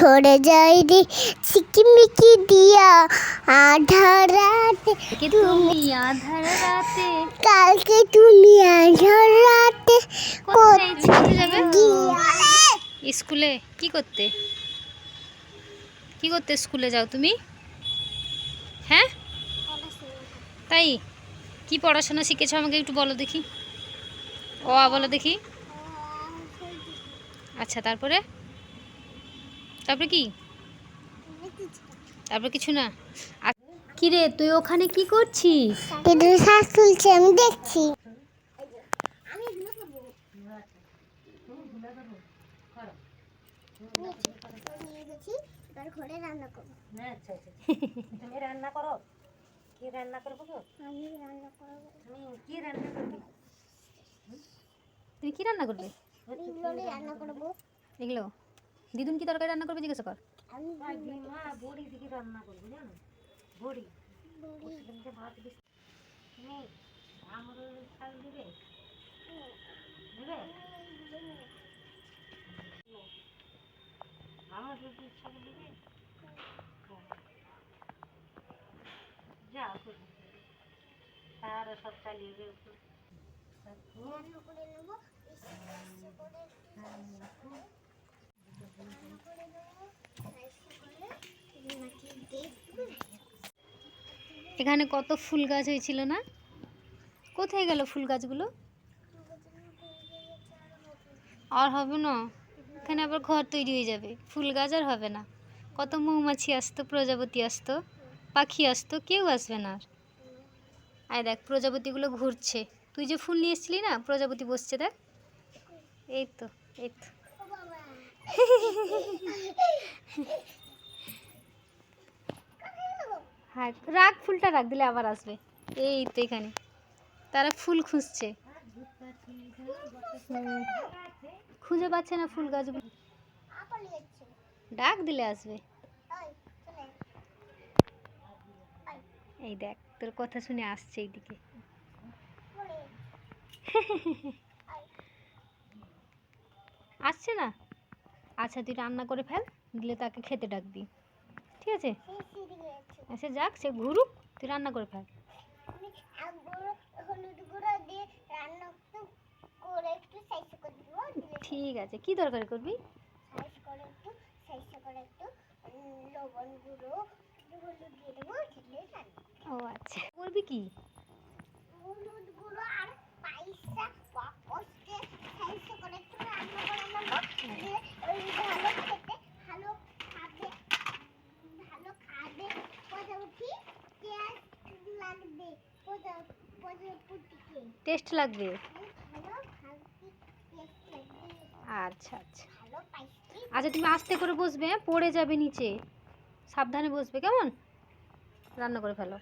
সরে যাই রে চিকিমিকি দিয়া আধার রাতে তুমি আধার রাতে কালকে তুমি আধার রাতে কোথায় যাবে গিয়া স্কুলে কি করতে স্কুলে যাও তুমি? হ্যাঁ, তাই কি পড়াশোনা শিখেছো আমাকে একটু বলো দেখি। ও বলো দেখি। আচ্ছা, তারপরে কি? তারপর কিছু না। কি রে, তুই ওখানে কি করছিস? দিদুর শ্বাস তুলছে, আমি দেখছি। ঘরে রান্না করবো। তুমি রান্না করো? কি রান্না করবো গো? আমি রান্না করবো। তুমি কি রান্না করবে? তুই কি রান্না করবে? এগুলো রান্না করবো। এগুলো দিদুন কি তরকারি রান্না করবে জিজ্ঞাসা কর। আমি মা বড়ি দিকে রান্না করবো, জানো? বড়ি সেদিনকে ভাত দিচ্ছি। তুমি আমার শাক দিবে? দেবে? আমার রুটির শাক দিবে? যা তার সব চালিয়ে দেবো। রান্না করে নেবো। এখানে কত ফুল গাছ হয়েছিল না? কোথায় গেল ফুল গাছগুলো? আর হবে না, এখানে আবার ঘর তৈরি হয়ে যাবে, ফুল গাছ আর হবে না। কত মৌমাছি আসতো, প্রজাপতি আসতো, পাখি আসতো, কেউ আসবে না আর। আয় দেখ, প্রজাপতিগুলো ঘুরছে। তুই যে ফুল নিয়ে এসেছিলি না, প্রজাপতি বসছে দেখ। এই তো, এই তো। হ্যাঁ, রাখ, ফুলটা রাখ, দিলে আবার আসবে। এই তো এখানে তারা ফুল খুঁজছে। খুঁজে পাচ্ছে না ফুল গাছগুলো, ডাক দিলে আসবে। এই দেখ, তোর কথা শুনে আসছে এইদিকে। আসছে না? আচ্ছা, তুই রান্না করে ফেল, দিলে তাকে খেতে ডাকবি, ঠিক আছে? আচ্ছা যাক, সে ঘুরুক, তুই রান্না করে ফেল। ঠিক আছে, কি তরকারি করবি? ও আচ্ছা, করবি কি? টেস্ট লাগবে। আচ্ছা আচ্ছা আচ্ছা, তুমি আস্তে করে বসবে, হ্যাঁ, পড়ে যাবে নিচে, সাবধানে বসবে, কেমন? রান্না করে ফেলো।